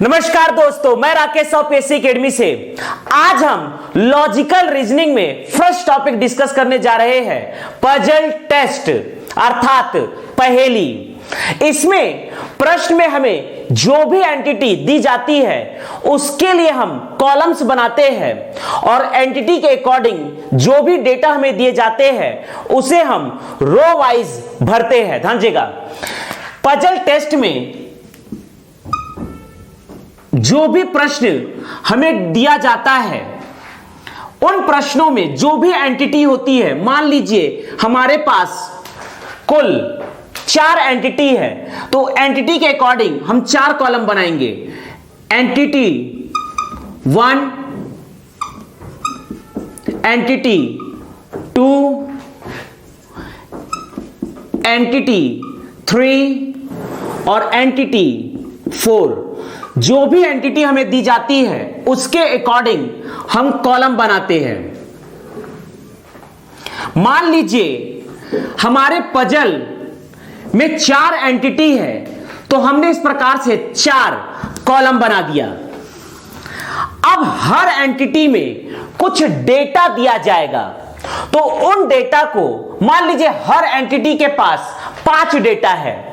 नमस्कार दोस्तों, मैं राकेश पीएससी एकेडमी से। आज हम लॉजिकल रीजनिंग में फर्स्ट टॉपिक डिस्कस करने जा रहे हैं, पजल टेस्ट अर्थात पहेली। इसमें प्रश्न में हमें जो भी एंटिटी दी जाती है उसके लिए हम कॉलम्स बनाते हैं और एंटिटी के अकॉर्डिंग जो भी डेटा हमें दिए जाते हैं उसे हम रो वाइज भरते हैं। ध्यान दीजिएगा, पजल टेस्ट में जो भी प्रश्न हमें दिया जाता है उन प्रश्नों में जो भी एंटिटी होती है, मान लीजिए हमारे पास कुल 4 एंटिटी है तो एंटिटी के अकॉर्डिंग हम 4 कॉलम बनाएंगे। एंटिटी 1, एंटिटी 2, एंटिटी 3 और एंटिटी 4। जो भी एंटिटी हमें दी जाती है उसके अकॉर्डिंग हम कॉलम बनाते हैं। मान लीजिए हमारे पजल में 4 एंटिटी है तो हमने इस प्रकार से 4 कॉलम बना दिया। अब हर एंटिटी में कुछ डेटा दिया जाएगा तो उन डेटा को, मान लीजिए हर एंटिटी के पास 5 डेटा है,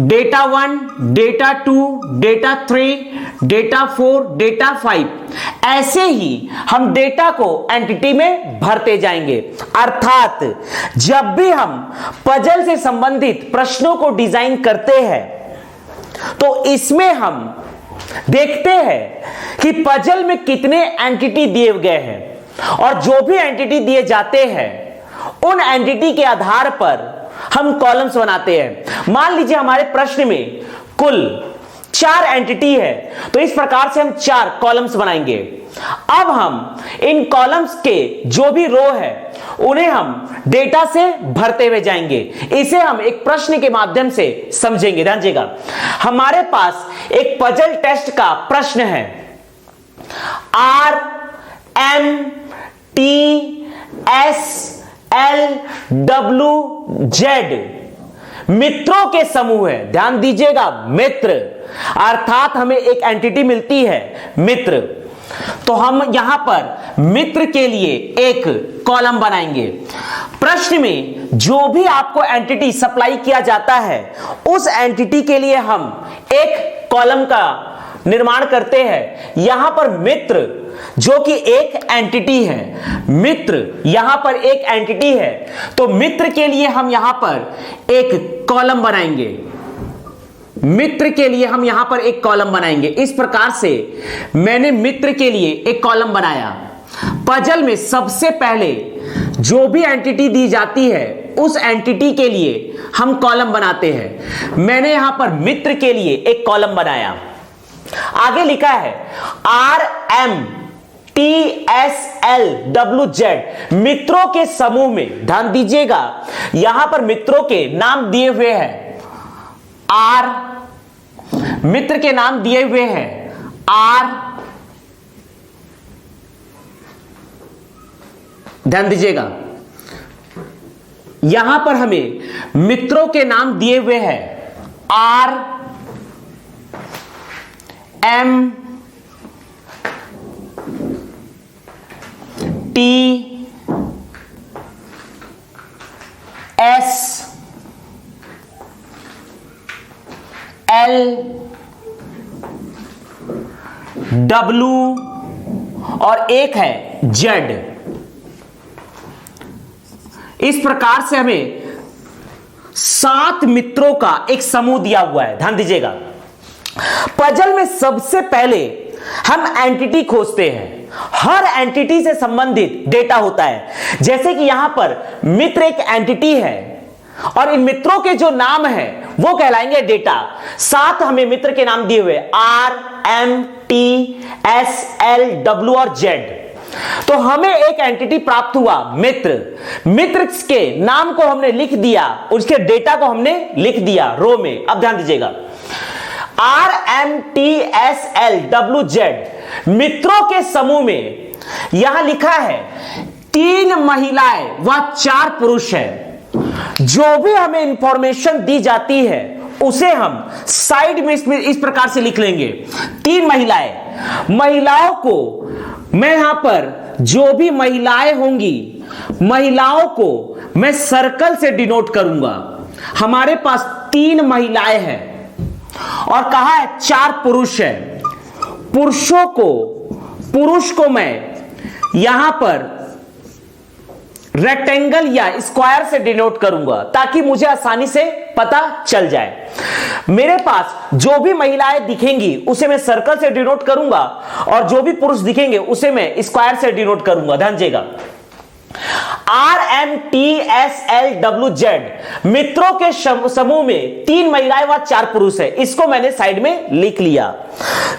data 1, data 2, data 3, data 4, data 5। ऐसे ही हम डेटा को एंटिटी में भरते जाएंगे। अर्थात जब भी हम पजल से संबंधित प्रश्नों को डिजाइन करते हैं तो इसमें हम देखते हैं कि पजल में कितने एंटिटी दिए गए हैं और जो भी एंटिटी दिए जाते हैं उन एंटिटी के आधार पर हम कॉलम्स बनाते हैं। मान लीजिए हमारे प्रश्न में कुल 4 एंटिटी है तो इस प्रकार से हम 4 कॉलम्स बनाएंगे। अब हम इन कॉलम्स के जो भी रो है उन्हें हम डेटा से भरते हुए जाएंगे। इसे हम एक प्रश्न के माध्यम से समझेंगे। ध्यान दीजिएगा, हमारे पास एक पजल टेस्ट का प्रश्न है। RMTSLWZ मित्रों के समूह है। ध्यान दीजिएगा, मित्र अर्थात हमें एक एंटिटी मिलती है मित्र, तो हम यहां पर मित्र के लिए एक कॉलम बनाएंगे। प्रश्न में जो भी आपको एंटिटी सप्लाई किया जाता है उस एंटिटी के लिए हम एक कॉलम का निर्माण करते हैं। यहां पर मित्र जो कि एक एंटिटी है, मित्र यहां पर एक एंटिटी है तो मित्र के लिए हम यहां पर एक कॉलम बनाएंगे। मित्र के लिए हम यहां पर एक कॉलम बनाएंगे। इस प्रकार से मैंने मित्र के लिए एक कॉलम बनाया। पजल में सबसे पहले जो भी एंटिटी दी जाती है उस एंटिटी के लिए हम कॉलम बनाते हैं। मैंने यहां पर मित्र के लिए एक कॉलम बनाया। आगे लिखा है RMTSLWZ मित्रों के समूह में। ध्यान दीजिएगा, यहां पर मित्रों के नाम दिए हुए हैं। मित्र के नाम दिए हुए हैं R। ध्यान दीजिएगा, यहां पर हमें मित्रों के नाम दिए हुए हैं RMTSLW और एक है Z। इस प्रकार से हमें 7 मित्रों का एक समूह दिया हुआ है। ध्यान दीजिएगा, पजल में सबसे पहले हम एंटिटी खोजते हैं। हर एंटिटी से संबंधित डेटा होता है। जैसे कि यहां पर मित्र एक एंटिटी है और इन मित्रों के जो नाम है वो कहलाएंगे डेटा। 7 हमें मित्र के नाम दिए हुए RMTSLW और Z। तो हमें एक एंटिटी प्राप्त हुआ मित्र। मित्र के नाम को हमने लिख दिया, उसके डेटा को हमने लिख दिया रो में। अब ध्यान दीजिएगा, RMTSLWZ मित्रों के समूह में यहां लिखा है 3 महिलाएं व 4 पुरुष हैं। जो भी हमें इंफॉर्मेशन दी जाती है उसे हम साइड में इस प्रकार से लिख लेंगे। 3 महिलाएं, महिलाओं को मैं यहां पर जो भी महिलाएं होंगी, महिलाओं को मैं सर्कल से डिनोट करूंगा। हमारे पास 3 महिलाएं हैं और कहा है 4 पुरुष है। पुरुष को मैं यहां पर रेक्टेंगल या स्क्वायर से डिनोट करूंगा ताकि मुझे आसानी से पता चल जाए। मेरे पास जो भी महिलाएं दिखेंगी उसे मैं सर्कल से डिनोट करूंगा और जो भी पुरुष दिखेंगे उसे मैं स्क्वायर से डिनोट करूंगा। ध्यान दीजिएगा, RMTSLWZ मित्रों के समूह में 3 महिलाएं व 4 पुरुष है। इसको मैंने साइड में लिख लिया।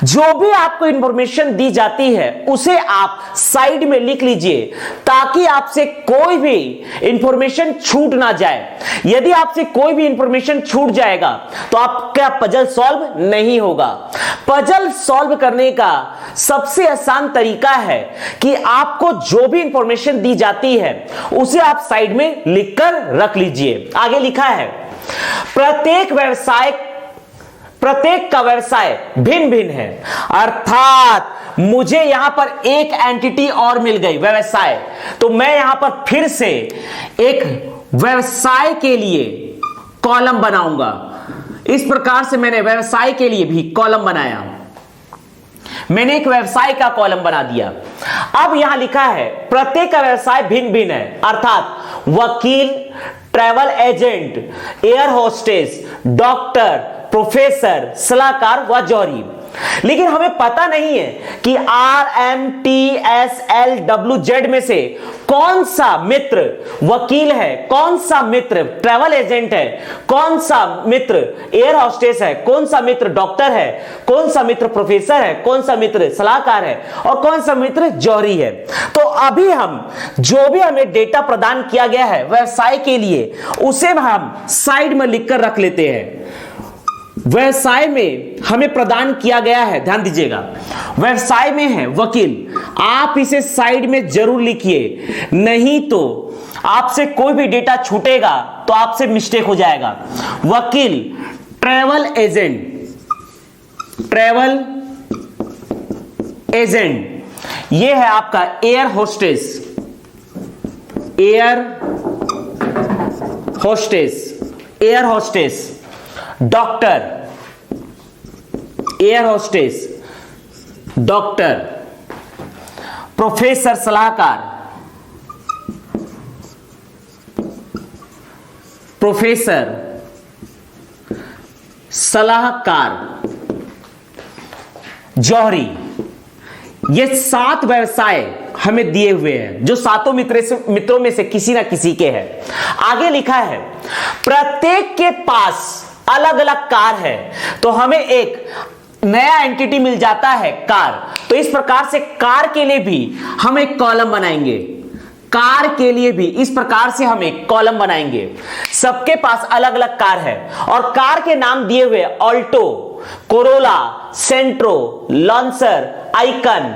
जो भी आपको इंफॉर्मेशन दी जाती है उसे आप साइड में लिख लीजिए ताकि आपसे कोई भी इंफॉर्मेशन छूट ना जाए। यदि आपसे कोई भी इंफॉर्मेशन छूट जाएगा तो आपका पजल सॉल्व नहीं होगा। पजल सॉल्व करने का सबसे आसान तरीका है कि आपको जो भी इंफॉर्मेशन दी जाती है उसे आप साइड में लिखकर रख लीजिए। आगे लिखा है, प्रत्येक का व्यवसाय भिन्न भिन्न है। अर्थात मुझे यहां पर एक एंटिटी और मिल गई, व्यवसाय। तो मैं यहां पर फिर से एक व्यवसाय के लिए कॉलम बनाऊंगा। इस प्रकार से मैंने व्यवसाय के लिए भी कॉलम बनाया। मैंने एक व्यवसाय का कॉलम बना दिया। अब यहां लिखा है प्रत्येक का व्यवसाय भिन्न भिन्न है। अर्थात वकील, travel agent, air hostess, doctor, professor, सलाहकार व जौहरी। लेकिन हमें पता नहीं है कि RMTSLWZ में से कौन सा मित्र वकील है, कौन सा मित्र ट्रैवल एजेंट है, कौन सा मित्र एयर होस्टेस है, कौन सा मित्र डॉक्टर है, कौन सा मित्र प्रोफेसर है, कौन सा मित्र सलाहकार है और कौन सा मित्र जौहरी है। तो अभी हम जो भी हमें डेटा प्रदान किया गया है व्यवसाय के लिए उसे हम साइड में लिखकर रख लेते हैं। व्यवसाय में हमें प्रदान किया गया है, ध्यान दीजिएगा, व्यवसाय में है वकील। आप इसे साइड में जरूर लिखिए, नहीं तो आपसे कोई भी डेटा छूटेगा तो आपसे मिस्टेक हो जाएगा। वकील, ट्रैवल एजेंट, यह है आपका air hostess, doctor, air hostess, doctor, professor, सलाहकार, जौहरी। ये 7 व्यवसाय हमें दिए हुए हैं जो सातों मित्रों में से किसी ना किसी के हैं। आगे लिखा है प्रत्येक के पास अलग अलग कार है, तो हमें एक नया एंटिटी मिल जाता है कार। तो इस प्रकार से कार के लिए भी हम एक कॉलम बनाएंगे। कार के लिए भी इस प्रकार से हम एक कॉलम बनाएंगे। सबके पास अलग अलग कार है और कार के नाम दिए हुए ऑल्टो, कोरोला, सेंट्रो, लॉन्सर, आइकन,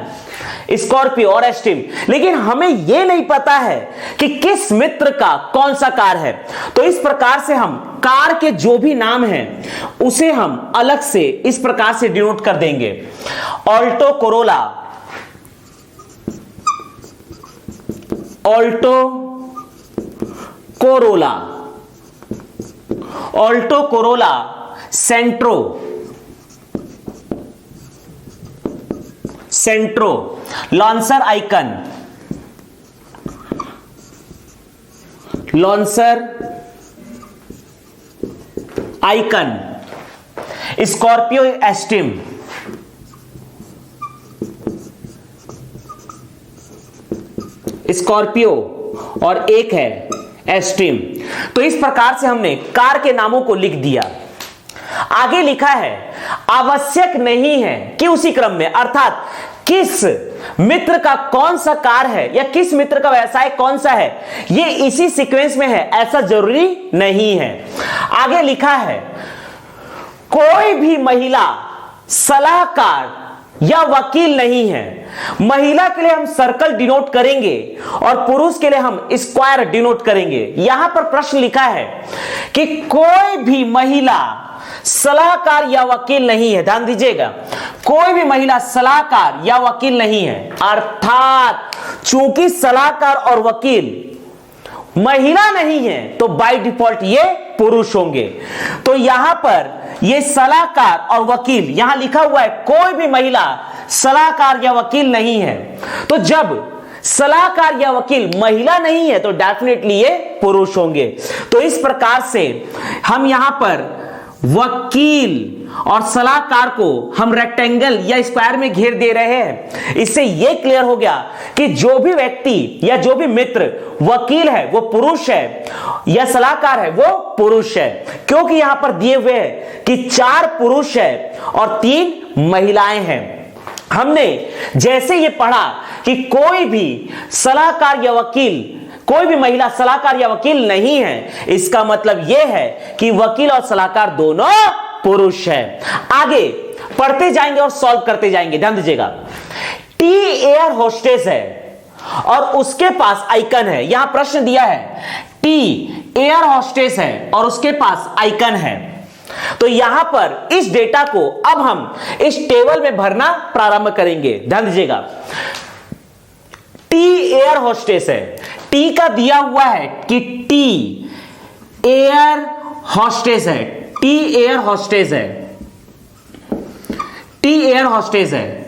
स्कॉर्पियो और एस्ट्रीम। लेकिन हमें यह नहीं पता है कि किस मित्र का कौन सा कार है। तो इस प्रकार से हम कार के जो भी नाम हैं उसे हम अलग से इस प्रकार से डिनोट कर देंगे। ऑल्टो कोरोला, सेंट्रो, लॉन्सर आइकन, स्कॉर्पियो एस्ट्रीम, और एक है एस्ट्रीम। तो इस प्रकार से हमने कार के नामों को लिख दिया। आगे लिखा है आवश्यक नहीं है कि उसी क्रम में, अर्थात किस मित्र का कौन सा कार है या किस मित्र का व्यवसाय कौन सा है ये इसी सीक्वेंस में है, ऐसा जरूरी नहीं है। आगे लिखा है कोई भी महिला सलाहकार या वकील नहीं है। महिला के लिए हम सर्कल डिनोट करेंगे और पुरुष के लिए हम स्क्वायर डिनोट करेंगे। यहां पर प्रश्न लिखा है कि कोई भी महिला सलाहकार या वकील नहीं है। ध्यान दीजिएगा, कोई भी महिला सलाहकार या वकील नहीं है। अर्थात चूंकि सलाहकार और वकील महिला नहीं है तो बाय डिफॉल्ट ये पुरुष होंगे। तो यहां पर ये सलाहकार और वकील, यहां लिखा हुआ है कोई भी महिला सलाहकार या वकील नहीं है। तो जब सलाहकार या वकील महिला नहीं है तो डेफिनेटली ये पुरुष होंगे। तो इस प्रकार से हम यहां पर वकील और सलाहकार को हम रेक्टेंगल या स्क्वायर में घेर दे रहे हैं। इससे यह क्लियर हो गया कि जो भी व्यक्ति या जो भी मित्र वकील है वो पुरुष है या सलाहकार है वो पुरुष है, क्योंकि यहां पर दिए हुए हैं कि 4 पुरुष है और 3 महिलाएं हैं। हमने जैसे ये पढ़ा कि कोई भी सलाहकार या वकील, कोई भी महिला सलाहकार या वकील नहीं है, इसका मतलब यह है कि वकील और सलाहकार दोनों पुरुष है। आगे पढ़ते जाएंगे और सॉल्व करते जाएंगे। ध्यान दीजिएगा, टी एयर होस्टेस है और उसके पास आइकन है। यहां प्रश्न दिया है टी एयर होस्टेस है और उसके पास आइकन है। तो यहां पर इस डेटा को अब हम इस टेबल में भरना प्रारंभ करेंगे। ध्यान दीजिएगा, टी एयर होस्टेस है, टी का दिया हुआ है कि टी एयर होस्टेस है, टी एयर होस्टेस है, टी एयर होस्टेस है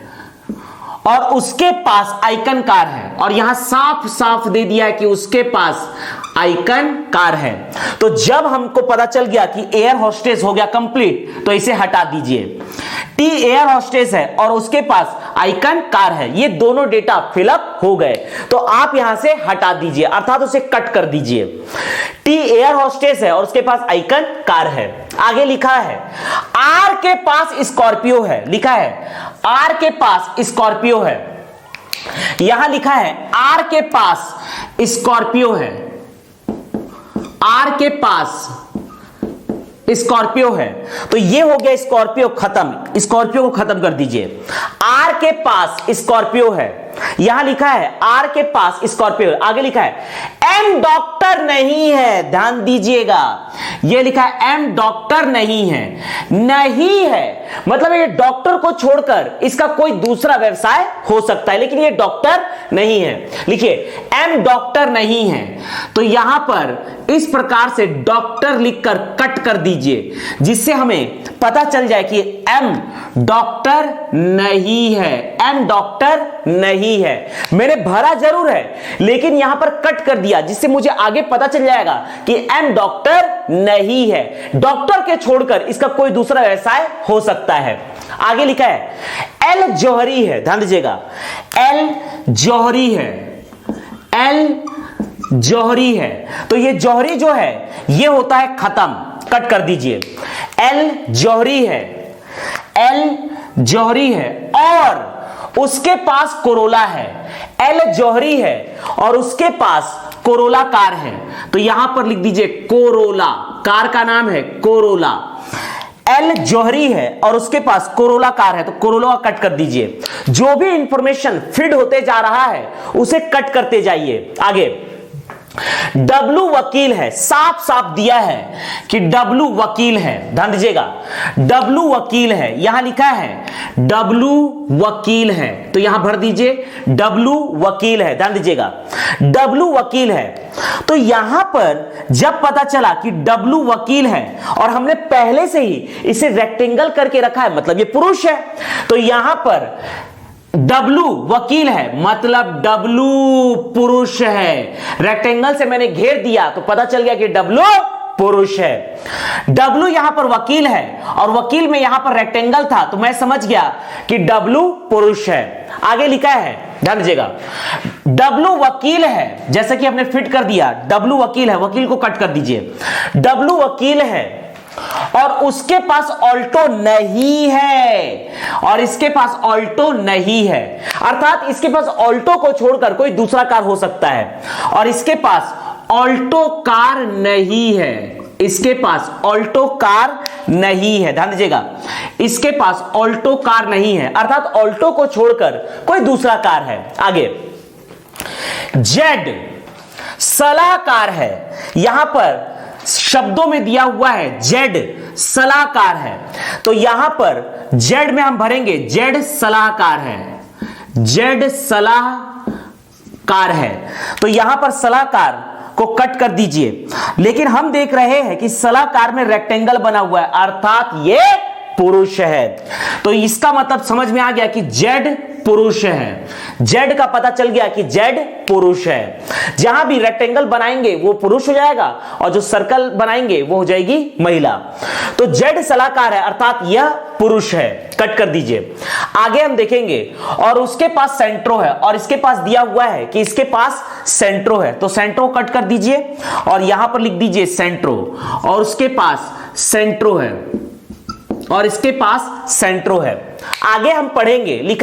और उसके पास आइकन कार है। और यहां साफ साफ दे दिया है कि उसके पास आइकन कार है। तो जब हमको पता चल गया कि एयर होस्टेस हो गया कंप्लीट, तो इसे हटा दीजिए। टी एयर होस्टेस है और उसके पास आइकन कार है, ये दोनों डेटा फिलअप हो गए। तो आप यहां से हटा दीजिए, अर्थात उसे कट कर दीजिए। टी एयर होस्टेस है और उसके पास आइकन कार है। आगे लिखा है आर के पास स्कॉर्पियो है, लिखा है आर के पास स्कॉर्पियो है। यहां लिखा है आर के पास स्कॉर्पियो है, आर के पास स्कॉर्पियो है। तो ये हो गया स्कॉर्पियो खत्म, स्कॉर्पियो को खत्म कर दीजिए। आर के पास स्कॉर्पियो है, यहां लिखा है आर के पास स्कॉर्पियो। आगे लिखा है एम डॉक्टर नहीं है। ध्यान दीजिएगा, यह लिखा है एम डॉक्टर नहीं है। नहीं है मतलब ये डॉक्टर को छोड़कर इसका कोई दूसरा व्यवसाय हो सकता है, लेकिन ये डॉक्टर नहीं है। लिखिए एम डॉक्टर नहीं है, तो यहां पर इस प्रकार से डॉक्टर लिखकर कट कर दीजिए, जिससे हमें पता चल जाए कि एम डॉक्टर नहीं है, एम डॉक्टर नहीं है। मैंने भरा जरूर है लेकिन यहां पर कट कर दिया, जिससे मुझे आगे पता चल जाएगा कि एम डॉक्टर नहीं है। डॉक्टर के छोड़कर इसका कोई दूसरा व्यवसाय हो सकता है। आगे लिखा है एल जौहरी है। ध्यान दीजिएगा, एल जौहरी है, एल जौहरी है। तो ये जौहरी जो है ये होता है खत्म, कट कर दीजिए। एल जौहरी है, एल जौहरी है और उसके पास कोरोला है। एल जौहरी है और उसके पास कोरोला कार है, तो यहां पर लिख दीजिए कोरोला, कार का नाम है कोरोला। एल जौहरी है और उसके पास कोरोला कार है, तो कोरोला कट कर दीजिए। जो भी इंफॉर्मेशन फीड होते जा रहा है उसे कट करते जाइए। आगे डब्लू वकील है, साफ साफ दिया है कि डब्लू वकील है। ध्यान दीजिएगा, डब्लू वकील है, यहां लिखा है डब्लू वकील है, तो यहां भर दीजिए डब्लू वकील है। ध्यान दीजिएगा, डब्लू वकील है। तो यहां पर जब पता चला कि डब्लू वकील है और हमने पहले से ही इसे रेक्टेंगल करके रखा है, मतलब ये पुरुष है, तो यहां पर डब्लू वकील है मतलब डब्लू पुरुष है। रेक्टेंगल से मैंने घेर दिया तो पता चल गया कि डब्लू पुरुष है। डब्लू यहां पर वकील है और वकील में यहां पर रेक्टेंगल था, तो मैं समझ गया कि डब्लू पुरुष है। आगे लिखा है, ध्यान दीजिएगा, डब्लू वकील है, जैसे कि हमने फिट कर दिया, डब्लू वकील है, वकील को कट कर दीजिए। डब्लू वकील है और उसके पास ऑल्टो नहीं है और इसके पास ऑल्टो नहीं है, अर्थात इसके पास ऑल्टो को छोड़कर कोई दूसरा कार हो सकता है और इसके पास ऑल्टो कार नहीं है, इसके पास ऑल्टो कार नहीं है। ध्यान दीजिएगा, इसके पास ऑल्टो कार नहीं है, अर्थात ऑल्टो को छोड़कर कोई दूसरा कार है। आगे जेड सलाहकार है, यहां पर शब्दों में दिया हुआ है जेड सलाहकार है, तो यहां पर जेड में हम भरेंगे जेड सलाहकार है, जेड सलाहकार है, तो यहां पर सलाहकार को कट कर दीजिए। लेकिन हम देख रहे हैं कि सलाहकार में रेक्टेंगल बना हुआ है, अर्थात ये पुरुष है। तो इसका मतलब समझ में आ गया कि जेड पुरुष है, जेड का पता चल गया कि जेड पुरुष है। जहां भी रेक्टेंगल बनाएंगे वो पुरुष हो जाएगा और जो सर्कल बनाएंगे वो हो जाएगी महिला। तो जेड सलाहकार है अर्थात यह पुरुष है, कट कर दीजिए। आगे हम देखेंगे और उसके पास सेंट्रो है और इसके पास दिया हुआ है कि इसके पास सेंट्रो है, तो सेंट्रो कट कर दीजिए और यहां पर लिख दीजिए सेंट्रो, और उसके पास सेंट्रो है और इसके पास सेंट्रो है। आगे हम पढ़ेंगे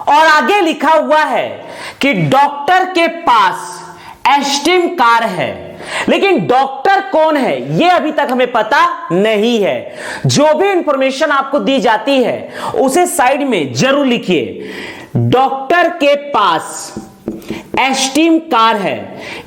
और आगे लिखा हुआ है कि डॉक्टर के पास एस्टीम कार है, लेकिन डॉक्टर कौन है यह अभी तक हमें पता नहीं है। जो भी इंफॉर्मेशन आपको दी जाती है उसे साइड में जरूर लिखिए। डॉक्टर के पास एस्टीम कार है।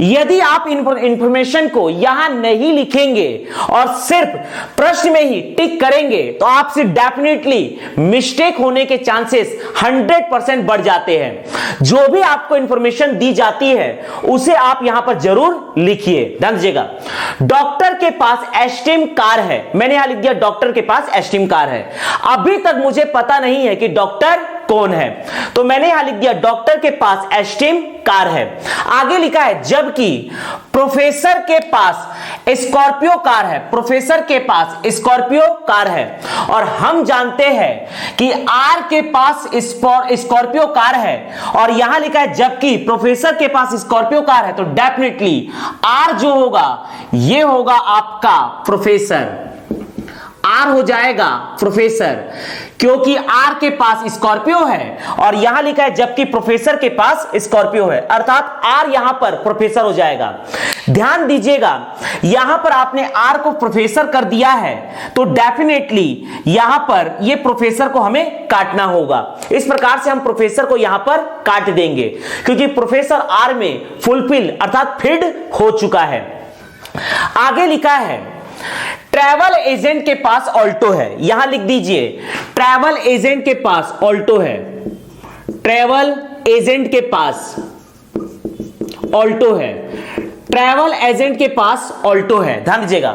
यदि आप इंफॉर्मेशन को यहां नहीं लिखेंगे और सिर्फ प्रश्न में ही टिक करेंगे तो आपसे डेफिनेटली मिस्टेक होने के चांसेस 100% बढ़ जाते हैं। जो भी आपको इंफॉर्मेशन दी जाती है उसे आप यहां पर जरूर लिखिए, ध्यान दीजिएगा। डॉक्टर के पास एस्टीम कार है, मैंने यहां लिख दिया डॉक्टर के पास एस्टीम कार है। अभी तक मुझे पता नहीं है कि डॉक्टर कौन है, तो मैंने यहां लिख दिया डॉक्टर के पास एस्टीम कार है। आगे लिखा है जबकि प्रोफेसर के पास स्कॉर्पियो कार है, प्रोफेसर के पास स्कॉर्पियो कार है, और हम जानते हैं कि आर के पास स्कॉर्पियो कार है, और यहां लिखा है जबकि प्रोफेसर के पास स्कॉर्पियो कार है, तो डेफिनेटली आर जो होगा ये होगा आपका प्रोफेसर, आर हो जाएगा प्रोफेसर, क्योंकि आर के पास स्कॉर्पियो है और यहां लिखा है जबकि प्रोफेसर के पास स्कॉर्पियो है, अर्थात आर यहां पर प्रोफेसर हो जाएगा। ध्यान दीजिएगा यहां पर आपने आर को प्रोफेसर कर दिया है तो डेफिनेटली यहां पर ये प्रोफेसर को हमें काटना होगा। इस प्रकार से हम प्रोफेसर को यहां पर काट देंगे क्योंकि प्रोफेसर आर में फुलफिल अर्थात फिट हो चुका है। आगे लिखा है ट्रैवल एजेंट के पास ऑल्टो है, यहां लिख दीजिए ट्रैवल एजेंट के पास ऑल्टो है, ट्रैवल एजेंट के पास ऑल्टो है, ट्रैवल एजेंट के पास ऑल्टो है। ध्यान दीजिएगा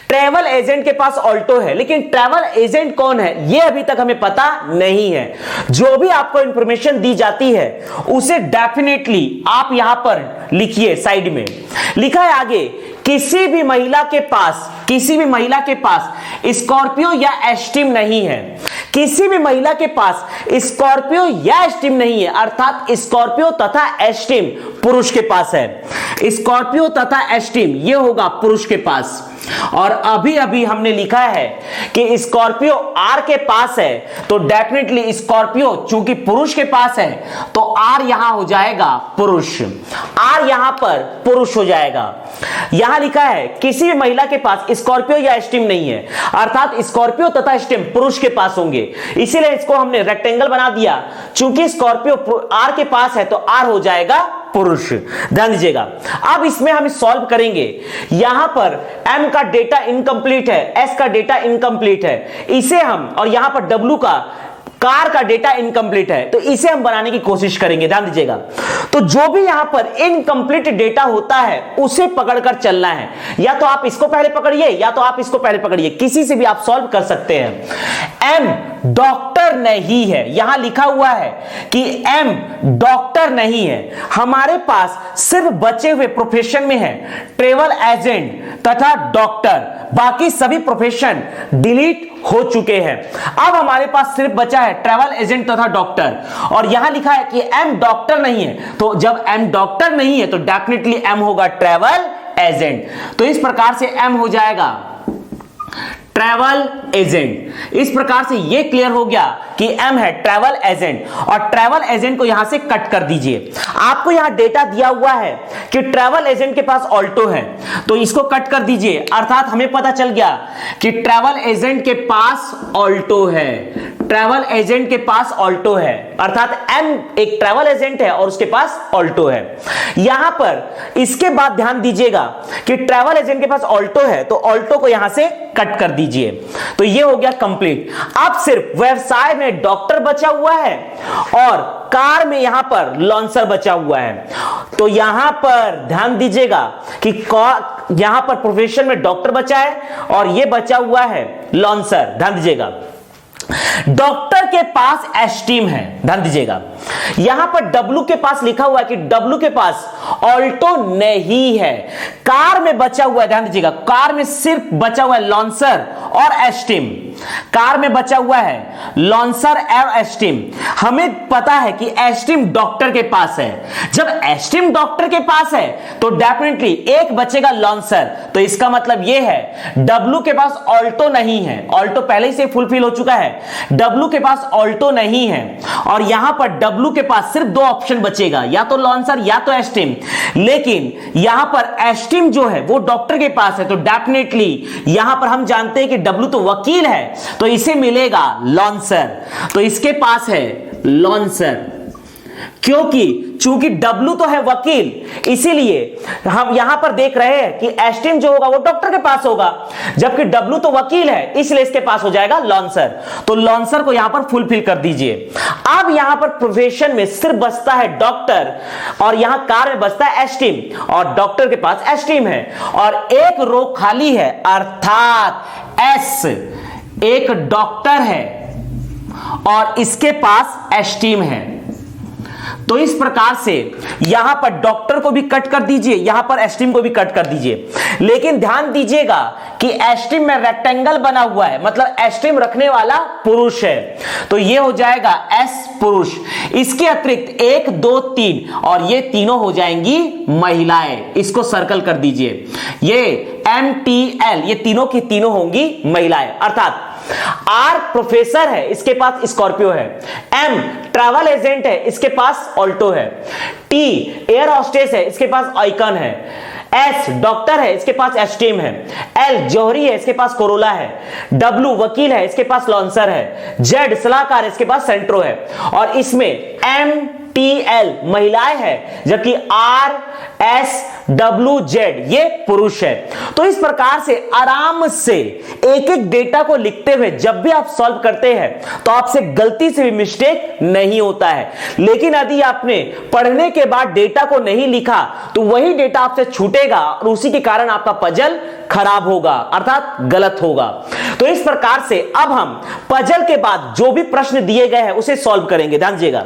ट्रैवल एजेंट के पास ऑल्टो है, लेकिन ट्रैवल एजेंट कौन है यह अभी तक हमें पता नहीं है। जो भी आपको इंफॉर्मेशन दी जाती है उसे डेफिनेटली आप यहां पर लिखिए, साइड में लिखा है आगे किसी भी महिला के पास स्कॉर्पियो या एस्टीम नहीं है, किसी भी महिला के पास स्कॉर्पियो या एस्टीम नहीं है, अर्थात स्कॉर्पियो तथा एस्टीम पुरुष के पास है, स्कॉर्पियो तथा एस्टीम ये होगा पुरुष के पास। और अभी अभी हमने लिखा है कि स्कॉर्पियो आर के पास है तो डेफिनेटली स्कॉर्पियो चूंकि पुरुष के पास है तो आर यहां हो जाएगा पुरुष, आर यहां पर पुरुष हो जाएगा। यहां लिखा है किसी भी महिला के पास स्कॉर्पियो या एस्टीम नहीं है, अर्थात स्कॉर्पियो तथा एस्टीम पुरुष के पास होंगे, इसीलिए इसको हमने रेक्टेंगल बना दिया। चूंकि स्कॉर्पियो आर के पास है तो आर हो जाएगा पुरुष। ध्यान दीजिएगा अब इसमें हम सॉल्व करेंगे। यहां पर m का डेटा इनकम्प्लीट है, s का डेटा इनकम्प्लीट है, इसे हम, और यहां पर w का कार का डेटा इनकम्प्लीट है तो इसे हम बनाने की कोशिश करेंगे। ध्यान दीजिएगा तो जो भी यहां पर इनकम्प्लीट डेटा होता है उसे पकड़कर चलना है, या तो आप इसको पहले पकड़िए या तो आप इसको पहले पकड़िए, किसी से भी आप सॉल्व कर सकते हैं। m डॉक्टर नहीं है, यहां लिखा हुआ है कि m डॉक्टर नहीं है, हमारे पास सिर्फ बचे हुए प्रोफेशन में है ट्रैवल एजेंट तथा डॉक्टर, बाकी सभी प्रोफेशन डिलीट हो चुके हैं। अब हमारे पास सिर्फ बचा है ट्रैवल एजेंट तथा डॉक्टर, और यहां लिखा है कि m डॉक्टर नहीं है, तो जब m डॉक्टर नहीं है तो डेफिनेटली m होगा ट्रैवल एजेंट। तो इस प्रकार से m हो जाएगा ट्रैवल एजेंट। इस प्रकार से यह क्लियर हो गया कि m है ट्रैवल एजेंट, और ट्रैवल एजेंट को यहां से कट कर दीजिए। आपको यहां डेटा दिया हुआ है कि ट्रैवल एजेंट के पास ऑल्टो है तो इसको कट कर दीजिए, अर्थात हमें पता चल गया कि ट्रैवल एजेंट के पास ऑल्टो है, ट्रैवल एजेंट के पास ऑल्टो है, अर्थात m एक ट्रैवल एजेंट है और उसके पास ऑल्टो है। यहां पर इसके बाद ध्यान दीजिएगा कि ट्रैवल एजेंट के पास ऑल्टो है तो ऑल्टो को यहां से कट कर दीजिए। तो ये हो गया कंप्लीट। अब सिर्फ व्यवसाय में डॉक्टर बचा हुआ है और कार में यहां पर लॉन्सर बचा हुआ है। तो यहां पर ध्यान दीजिएगा कि यहां पर प्रोफेशन में डॉक्टर बचा है और ये बचा हुआ है लॉन्सर। ध्यान दीजिएगा, डॉक्टर के पास एस्टीम है। ध्यान दीजिएगा, यहां पर डब्लू के पास लिखा हुआ है कि डब्लू के पास ऑल्टो नहीं है। कार में बचा हुआ है, ध्यान दीजिएगा, कार में सिर्फ बचा हुआ है लॉन्सर और एस्टीम। कार में बचा हुआ है लॉन्सर और एस्टीम। हमें पता है कि एस्टीम डॉक्टर के पास है। जब एस्टीम डॉक्टर के पास है तो डेफिनेटली एक बचेगा लॉन्सर। तो इसका मतलब यह है डब्लू के पास ऑल्टो नहीं है। ऑल्टो पहले से फुलफिल हो चुका है, डब्लू के पास ऑल्टो नहीं है और यहां पर डब्लू के पास सिर्फ दो ऑप्शन बचेगा, या तो लॉन्सर या तो एस्टीम। लेकिन यहां पर एस्टीम जो है वो डॉक्टर के पास है, तो डेफिनेटली यहां पर हम जानते हैं कि डब्लू तो वकील है, तो इसे मिलेगा लॉन्सर। तो इसके पास है लॉन्सर, चूंकि डब्लू तो है वकील, इसीलिए हम यहां पर देख रहे हैं कि एस्टीम जो होगा वो डॉक्टर के पास होगा, जबकि डब्लू तो वकील है, इसलिए इसके पास हो जाएगा लॉन्सर। तो लॉन्सर को यहां पर फुलफिल कर दीजिए। अब यहां पर प्रोफेशन में सिर्फ बचता है डॉक्टर और यहां कार में बचता है एस्टीम और डॉक्टर के पास एस्टीम है और एक रो खाली है, अर्थात एस एक डॉक्टर है और इसके पास एस्टीम है। तो इस प्रकार से यहां पर डॉक्टर को भी कट कर दीजिए, यहां पर एस्टीम को भी कट कर दीजिए। लेकिन ध्यान दीजिएगा कि एस्टीम में रेक्टेंगल बना हुआ है, मतलब एस्टीम रखने वाला पुरुष है, तो ये हो जाएगा एस पुरुष। इसके अतिरिक्त 1 2 3 और ये तीनों हो जाएंगी महिलाएं। इसको सर्कल कर दीजिए, ये MTL, ये तीनों की तीनों होंगी महिलाएं। अर्थात आर प्रोफेसर है, इसके पास स्कॉर्पियो है। एम ट्रैवल एजेंट है, इसके पास ऑल्टो है। टी एयर होस्टेस है, इसके पास आइकन है। एस डॉक्टर है, इसके पास एस्टीम है। एल जौहरी है, इसके पास कोरोला है। डब्लू वकील है, इसके पास लॉन्सर है। जेड सलाहकार, इसके पास सेंट्रो है। और इसमें MTL महिलाएं है, जबकि RSWZ ये पुरुष है। तो इस प्रकार से आराम से एक एक डेटा को लिखते हुए जब भी आप सॉल्व करते हैं तो आपसे गलती से भी मिस्टेक नहीं होता है। लेकिन यदि आपने पढ़ने के बाद डेटा को नहीं लिखा तो वही डेटा आपसे छूटेगा और उसी के कारण आपका पजल खराब होगा, अर्थात गलत होगा। तो इस प्रकार से अब हम पजल के बाद जो भी प्रश्न दिए गए हैं उसे सॉल्व करेंगे। ध्यान दीजिएगा,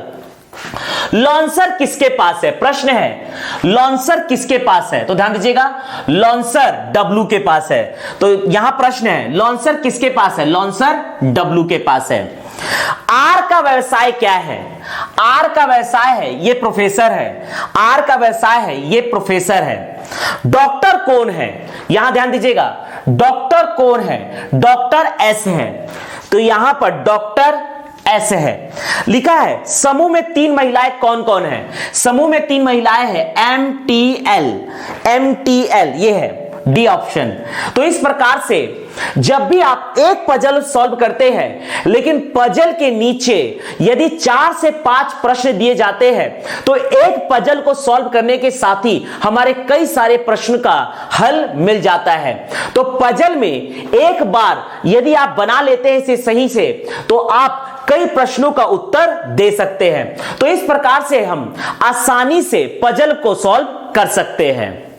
लॉन्सर किसके पास है? प्रश्न है लॉन्सर किसके पास है? तो ध्यान दीजिएगा, लॉन्सर डब्लू के पास है। तो यहां प्रश्न है लॉन्सर किसके पास है? लॉन्सर डब्लू के पास है। आर का व्यवसाय क्या है? आर का व्यवसाय है ये प्रोफेसर है। आर का व्यवसाय है ये प्रोफेसर है। डॉक्टर कौन है? यहां ध्यान दीजिएगा, डॉक्टर कौन है? डॉक्टर एस है। तो यहां पर डॉक्टर ऐसे है लिखा है। समूह में 3 महिलाएं कौन कौन है? समूह में 3 महिलाएं हैं, MTL ये है डी ऑप्शन। तो इस प्रकार से जब भी आप एक पजल सॉल्व करते हैं लेकिन पजल के नीचे यदि 4 से 5 प्रश्न दिए जाते हैं तो एक पजल को सॉल्व करने के साथ ही हमारे कई सारे प्रश्न का हल मिल जाता है। तो पजल में एक बार यदि आप बना लेते हैं इसे सही से तो आप कई प्रश्नों का उत्तर दे सकते हैं। तो इस प्रकार से हम आसानी से पजल को सॉल्व कर सकते हैं।